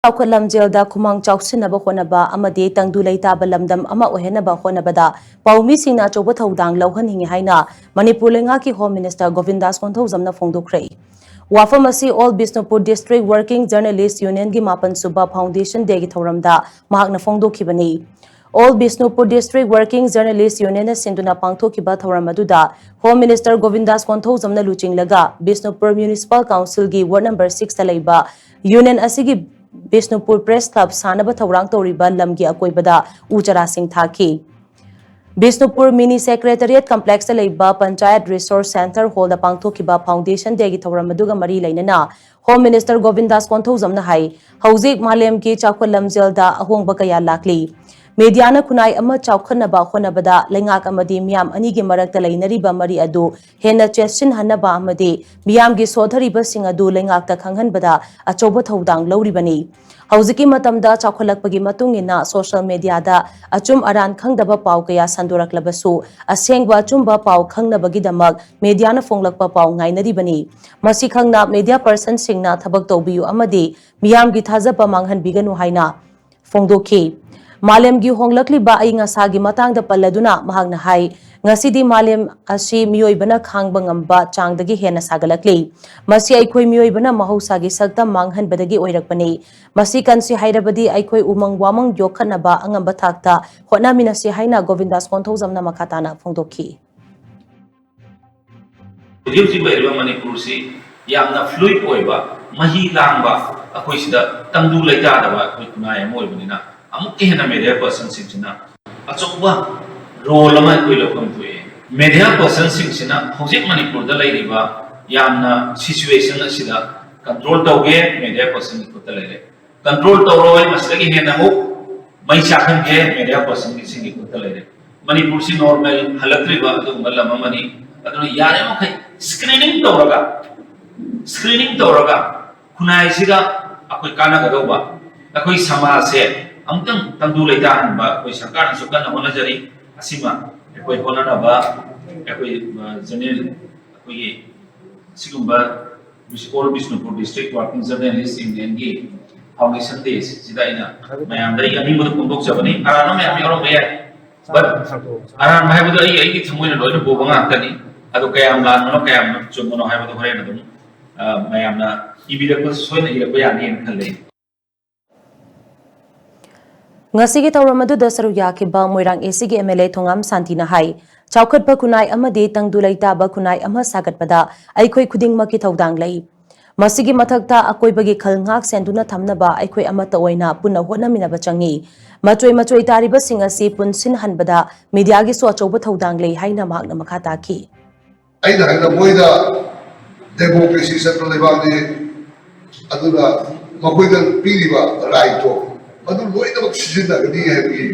Chawkhat lamjelda khumang chawsinaba honaba amadi tangdu leitaba lamdam ama ohenaba honabada paumi singna choba thodang lohhanhingi haina Manipur lengaki Home Minister Govindas Konthojamna phongdokhrei wafamasi All Bisnupur District Working Journalists Union gi Mapan Suba Foundation Day gi thoramda mahakna phongdokhibani All Bisnupur District Working Journalists Union sinduna pangthokiba thoramaduda Home Minister Govindas Konthojamna luchinglaga Bisnupur Municipal Council gi Ward number 6 ta leiba Union asigi Bisnupur Press Club Sanaba Thorang Toriba Lamgi Akoibada Uchara Singh Thaki Bisnupur Mini Secretariat Complex Leiba Panchayat Resource Center Hall Pangthokiba Foundation Degi Thoramaduga Mari Lainana Home Minister Govindas Konthojamna hai Hauzik Malem ki Chawkhat lamjelda ahongba kaya lakli Mediana kunai ama chawkhanaba honabada lengak amadi miyam anigi marakta lainariba mari adu hena cheshin hanaba amadi miyam gi sodhariba sing adu lengakta khanghanbada achoba thodang lawribani Hauziki matamda chawkhalakpagi matungina social media da achum aran khangdaba paw kaya sandoraklabasu asengba achumba paw khangnabagi damak mediana fonglakpa paw ngainaribani masi khangna media person singna thabak tawbiyu amadi miyam gi thajaba manghan biganu haina fongdokhi Malem gi honglakli ba ai ngasagi matangda palladuna mahagna hai ngasidi malem asi miyoibana khangbang amba changdagi hena sagalakli masi aikhoi miyoibana mahosagi sakta manghan badagi oirakpani masi kansi hairabadi aikhoi umang wamang yokhanaba angamba thakta hotna minasi haina Govindas Konthojamna makhatana phongdokhi Hujib ba Manipur si yamna fluid oiba mahi langba akhoi sida tangdu leita daba akhoi kunai moibunina amuk hena media person singna achokba role ama koi lokom thue media person singna hojik Manipur da lairiba yamna situation asida control tawge media person ko lele control tawroi masagi hena ho mai chakhan ge media person singi ko lele Manipur si normal halatriba adu malama mani adu yare mo khai screening tawraga kunai sida akoi kana gadoba akoi samaj se amtang tangdu leita hanba koi sarkar sukan namona jari asima koi honana ba koi general koi sigumba All Bisnupur District Working Journalists Indian gi Foundation Days sida ina mayam dai ani mudu pondok jabani arana mayam yoro baya but aran mai budu ai gi thamoina loina bobanga tani adu kayam lan no kayam chumuno hai budu hore na dum mayam na ibida ko soina ira baya ni khalle Ngasigi tawramadu da saru yakiba Moirang ACG MLA Thongam Santina hai Chawkhatba kunai amadi tangdu leitaba kunai ama sagatpada aikhoi khudingmaki thodang lei masigi mathakta akoibagi khalngak senduna thamnaba aikhoi amata oina punna honaminaba changi machoi tariba singasi punsin hanbada media gi so achoba thodang lei haina mahakna makha taki aina haina moida democracy central lebani aduna makoida piriba right to adu loinabak sizinagani haibagi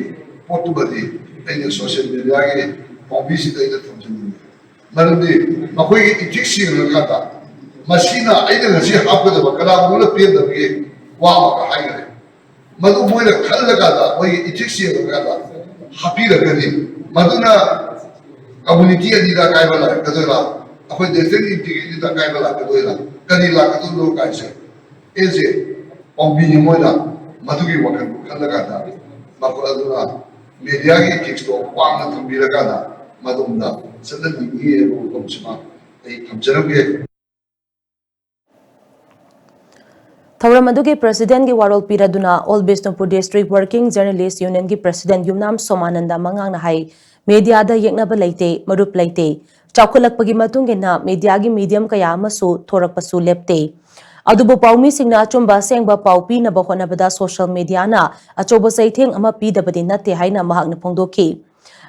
potubadi aina social media gi Obviously, they don't continue. Marandi, makoi itiksi ngakata. Masina aina ngasi hapka da bakala mula pia da bagi wama ka haigare. Madu moira khalla kada, moi itiksi ngakata. Happy da gani. Maduna community ani da kai bala kadoila. Akoi defend itiki da kai bala kadoila. Kani la kadoilo kai se. Eze obini moira madugi wakan khalla kada. Makora duna media ki text ko wanga thambira kada. Madumda suddenly here comes ma ai kamjarage Thawramadugi President gi warol piraduna All Bisnupur District Working Journalists Union gi President Yumnam Somananda mangangna hai media da yeknaba leite marup leite chawkhalakpagi matungena media gi medium kaya amasu thorakpasu lepte adubu paumi singna chumba sengba paupi na bahonabada social media na achoba saitheng ama pidabadi natte haina mahakna phongdokhi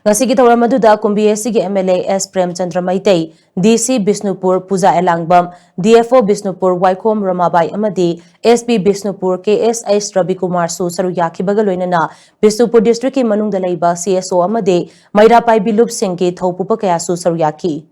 Ngasigi tawramaduda kumbi ACG MLA S Premchandra Maitei, DC Bisnupur Puja Elangbam, DFO Bisnupur Waikom Ramabai Amadi, SP Bisnupur KSH Rabi Kumar Su Saru Yakibaga Loinana, Bisnupur District ki Manung Dalaiba CSO Amade, Mairapai Bilup Singh ki Thaupupa Kaya Su Saru Yaki.